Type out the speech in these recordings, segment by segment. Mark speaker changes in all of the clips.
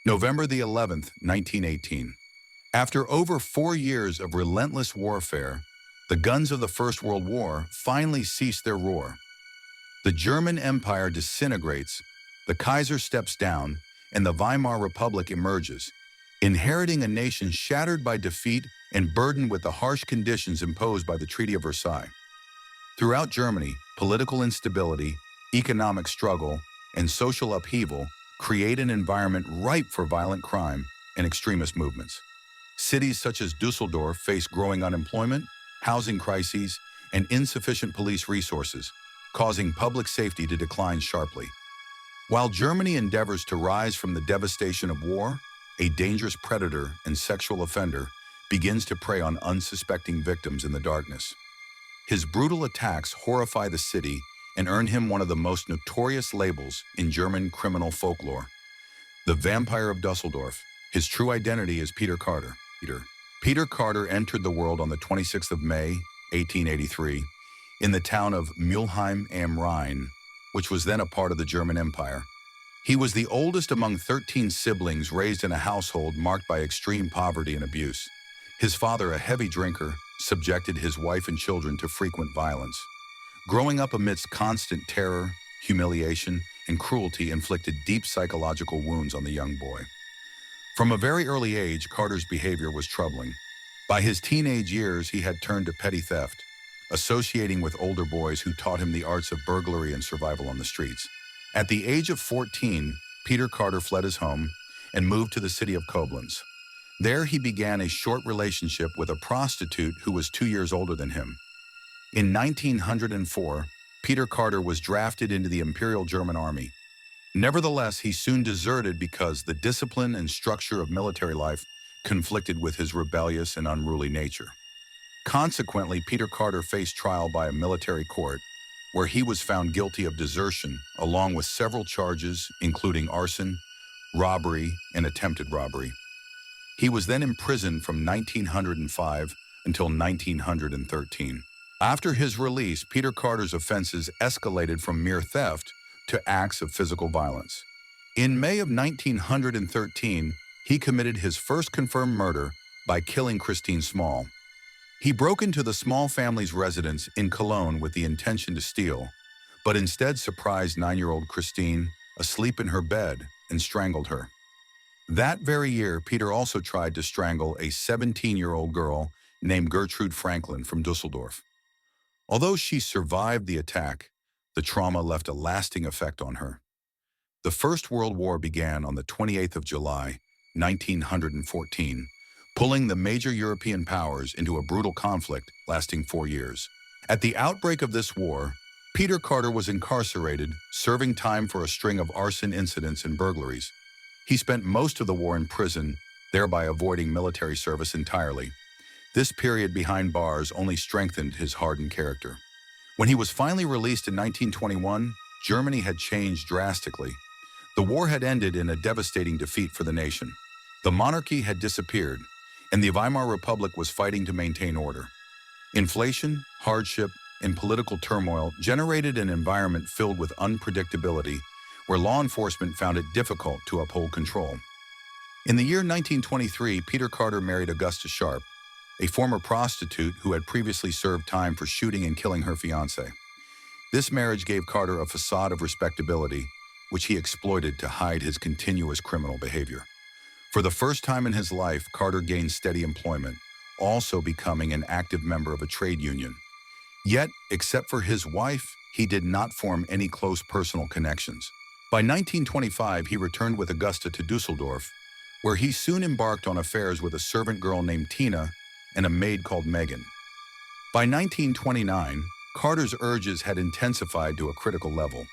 Speaker 1: November the 11th, 1918. After over 4 years of relentless warfare, the guns of the First World War finally ceased their roar. The German Empire disintegrates, the Kaiser steps down, and the Weimar Republic emerges, inheriting a nation shattered by defeat and burdened with the harsh conditions imposed by the Treaty of Versailles. Throughout Germany, political instability, economic struggle, and social upheaval create an environment ripe for violent crime and extremist movements. Cities such as Düsseldorf face growing unemployment, housing crises, and insufficient police resources, causing public safety to decline sharply. While Germany endeavors to rise from the devastation of war, a dangerous predator and sexual offender begins to prey on unsuspecting victims in the darkness. His brutal attacks horrify the city and earn him one of the most notorious labels in German criminal folklore, the Vampire of Düsseldorf. His true identity is Peter Kürten. Peter Kürten entered the world on the 26th of May, 1883, in the town of Mülheim am Rhein, which was then a part of the German Empire. He was the oldest among 13 siblings raised in a household marked by extreme poverty and abuse. His father, a heavy drinker, subjected his wife and children to frequent violence. Growing up amidst constant terror, humiliation, and cruelty inflicted deep psychological wounds on the young boy. From a very early age, Kürten's behavior was troubling. By his teenage years, he had turned to petty theft, associating with older boys who taught him the arts of burglary and survival on the streets. At the age of 14, Peter Kürten fled his home and moved to the city of Koblenz. There he began a short relationship with a prostitute who was 2 years older than him. In 1904, Peter Kürten was drafted into the Imperial German Army. Nevertheless, he soon deserted because the discipline and structure of military life conflicted with his rebellious and unruly nature. Consequently, Peter Kürten faced trial by a military court, where he was found guilty of desertion, along with several charges, including arson, robbery, and attempted robbery. He was then imprisoned from 1905 until 1913. After his release, Peter Kürten's offenses escalated from mere theft to acts of physical violence. In May of 1913, he committed his first confirmed murder by killing Christine Small. He broke into the Small family's residence in Cologne with the intention to steal, but instead surprised 9-year-old Christine asleep in her bed and strangled her. That very year, Peter also tried to strangle a 17-year-old girl named Gertrude Franklin from Düsseldorf. Although she survived the attack, the trauma left a lasting effect on her. The First World War began on the 28th of July, 1914, pulling the major European powers into a brutal conflict lasting 4 years. At the outbreak of this war, Peter Kürten was incarcerated, serving time for a string of arson incidents and burglaries. He spent most of the war in prison, thereby avoiding military service entirely. This period behind bars only strengthened his hardened character. When he was finally released in 1921, Germany had changed drastically. The war had ended in a devastating defeat for the nation. The monarchy had disappeared, and the Weimar Republic was fighting to maintain order. Inflation, hardship, and political turmoil generated an environment filled with unpredictability, where law enforcement found it difficult to uphold control. In the year 1923, Peter Kürten married Augusta Sharp, a former prostitute who had previously served time for shooting and killing her fiancé. This marriage gave Kürten a facade of respectability, which he exploited to hide his continuous criminal behavior. For the first time in his life, Kürten gained steady employment, also becoming an active member of a trade union. Yet, except for his wife, he did not form any close personal connections. By 1925, he returned with Augusta to Düsseldorf, where he soon embarked on affairs with a servant girl named Tina and a maid called Megan. By 1929, Kürten's urges had intensified to a critical level.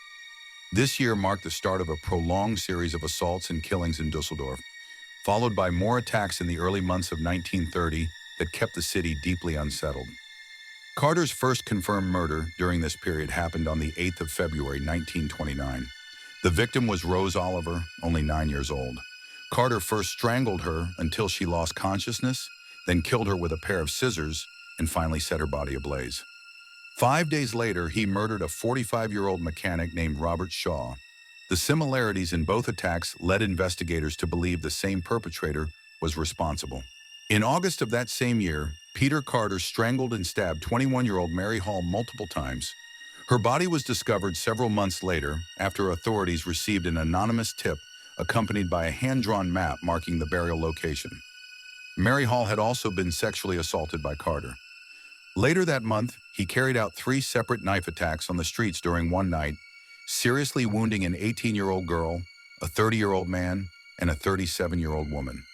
Speaker 1: This year marked the start of a prolonged series of assaults and killings in Düsseldorf, followed by more attacks in the early months of 1930 that kept the city deeply unsettled. Kürten's first confirmed murder during this period happened on the 8th of February 1929. The victim was Rose Oliver, only 9 years old. Kürten first strangled her until she lost consciousness, then killed her with a pair of scissors, and finally set her body ablaze. 5 days later, he murdered a 45-year-old mechanic named Robert Shaw. The similarities in both attacks led investigators to believe the same perpetrator was responsible. In August of that same year, Peter Kürten strangled and stabbed 21-year-old Mary Hall multiple times. Her body was discovered several months later after authorities received an anonymous tip accompanied by a hand-drawn map marking the burial location. Mary Hall had also been sexually assaulted by Kürten. Later that month, he carried out 3 separate knife attacks on the streets during one night, seriously wounding an 18-year-old girl, a 30-year-old man, and a 37-year-old woman.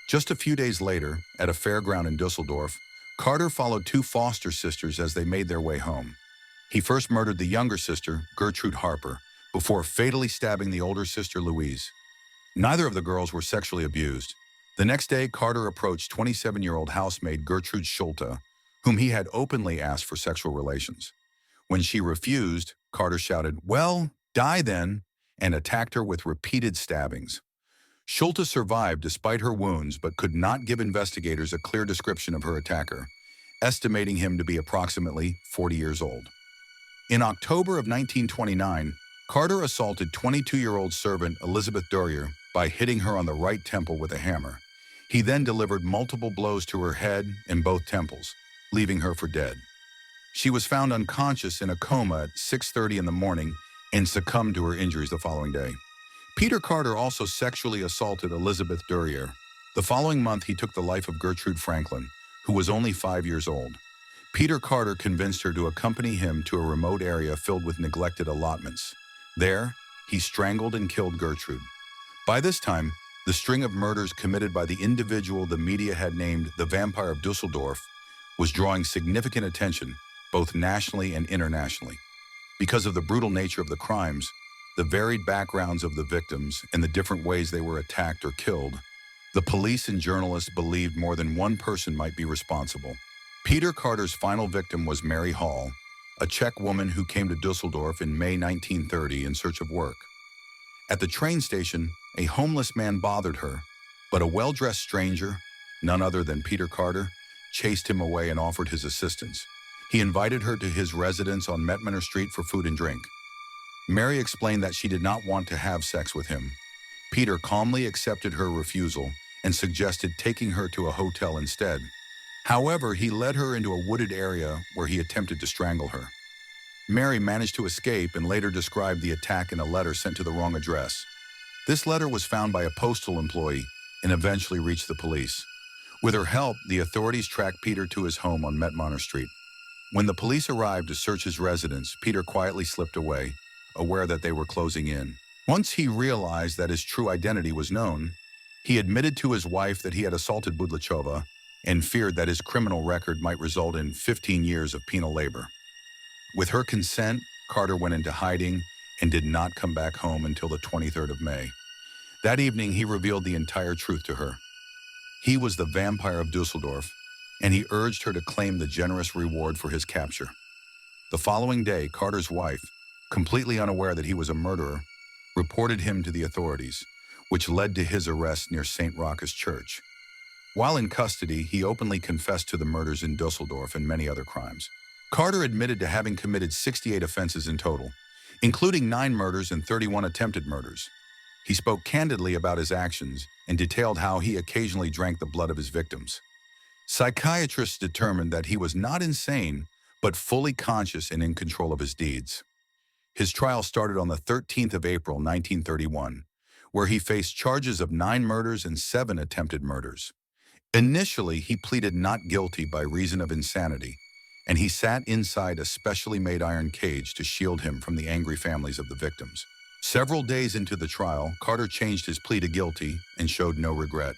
Speaker 1: Just a few days later, at a fairground in Düsseldorf, Kürten followed 2 foster sisters as they made their way home. He first murdered the younger sister, Gertrude Harper, before fatally stabbing the older sister, Louise. Neither of the girls were sexually abused. The next day, Kürten approached 27-year-old housemaid Gertrude Schulte, whom he had openly asked for sexual relations. When she refused, Kürten shouted, "Well, die then," and attacked her with repeated stabbings. Schulte survived despite her wounds but could not give investigators a clear description of her attacker, estimating him to be approximately 40 years old. In October of 1929, Kürten assaulted 22-year-old servant Elizabeth Durer by hitting her on the right temple with a hammer. He then delivered multiple blows to her head and both temples, leaving her for dead. She was found unconscious in a coma at 6:30 in the morning and succumbed to her injuries the following day. Peter Kürten also sexually assaulted Elizabeth Durer. The following month, he took the life of Gertrude Franklin, who was only 5 years old. Peter Kürten convinced her to accompany him to a remote area filled with neglected allotments. There, he strangled and killed Gertrude. By this time, the string of murders committed by the individual the media had named the Vampire of Düsseldorf was drawing significant attention, both nationally and internationally. Because of the brutal nature of the crimes, the varied backgrounds of the victims, and the different ways they were attacked or killed, the police and journalists believed more than one person might be responsible. Peter Kürten's final victim was Mary Hall, a Czech woman who came to Düsseldorf in May 1930 in search of work. At the train station, a homeless man bothered her, but a well-dressed stranger, none other than Peter Kürten, chased him away and offered his assistance. He invited her to his residence on Mettmanner Street for food and drink. Mary explained that she did not want to have sex with him. Peter calmly accepted her refusal and suggested taking her to a hotel instead. However, he led her into a wooded area where he attempted to strangle her. Mary managed to escape and later described the attack in a letter sent to the wrong address. This letter was found by a postal employee and eventually reached the police. With her help, the authorities tracked Peter to his home on Mettmanner Street. When the police arrived to search his residence, Peter quietly slipped away, aware that they were closing in. Once he realized that his true identity was known, he admitted to his wife that he had assaulted Budlichova and feared that his criminal record might result in 15 years of penal labor. With her consent, Kürten went into hiding and did not come back home until the 23rd of May. That evening, he revealed the entire truth to her. He was the Vampire of Düsseldorf, and he urged her to claim the generous reward for his capture. The following day, Kürten's wife, completely unaware that he was a murderer, reported him to the authorities, which led to his arrest near St. Rochus Church. While in custody, he openly confessed to the murders in Düsseldorf and many other crimes. Kürten admitted to having committed 68 offenses in total, including 9 murders and 31 attempted murders. He spoke candidly about his actions and detailed how he occasionally drank the blood of his victims. Psychiatrists determined that he was not insane, but fully conscious and in control of his deeds. His trial started on the 13th of April, 1931, where he faced charges of 9 murders and 7 attempted murders. Initially, he pleaded not guilty by reason of insanity, and he sat inside a specially made iron cage to shield him from the angry families of the victims. Several days into the trial, Kürten changed his plea to guilty and showed no regret.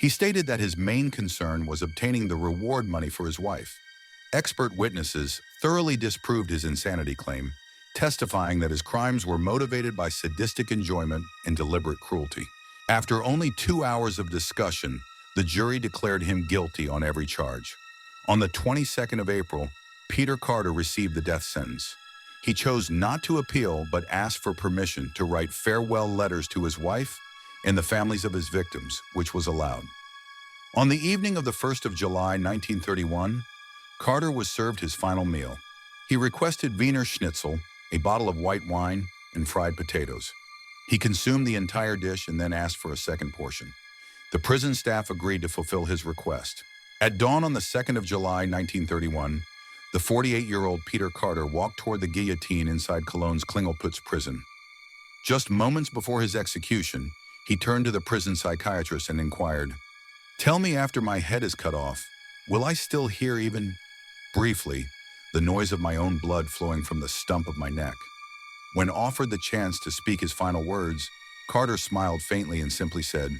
Speaker 1: He stated that his main concern was obtaining the reward money for his wife. Expert witnesses thoroughly disproved his insanity claim, testifying that his crimes were motivated by sadistic enjoyment and deliberate cruelty. After only 2 hours of discussion, the jury declared him guilty on every charge. On the 22nd of April, Peter Kürten received the death sentence. He chose not to appeal but asked for permission to write farewell letters to his wife and the families of his victims, which was allowed. On the evening of the 1st of July, 1931, Kürten was served his final meal. He requested Wiener Schnitzel, a bottle of white wine, and fried potatoes. He consumed the entire dish and then asked for a second portion. The prison staff agreed to fulfill his request. At dawn on the 2nd of July, 1931, the 48-year-old Peter Kürten walked toward the guillotine inside Cologne's Klingelputz prison. Just moments before his execution, he turned to the prison psychiatrist and inquired, "Tell me, after my head is cut off, will I still hear even briefly the noise of my own blood flowing from the stump of my neck?" When offered the chance to speak his final words, Kürten smiled faintly and simply said,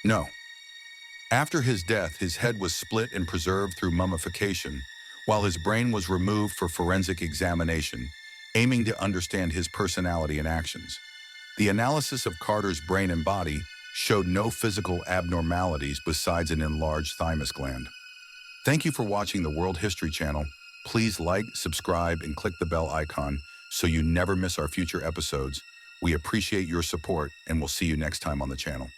Speaker 1: "No." After his death, his head was split and preserved through mummification, while his brain was removed for forensic examination, aiming to understand his personality and actions. The analysis of Kürten's brain and body showed no physical abnormalities besides an enlarged thymus gland. Thank you for watching the World History Channel. Please like, subscribe, and click the bell icon so you never miss our future episodes. We appreciate your support, and we'll see you next time on the channel.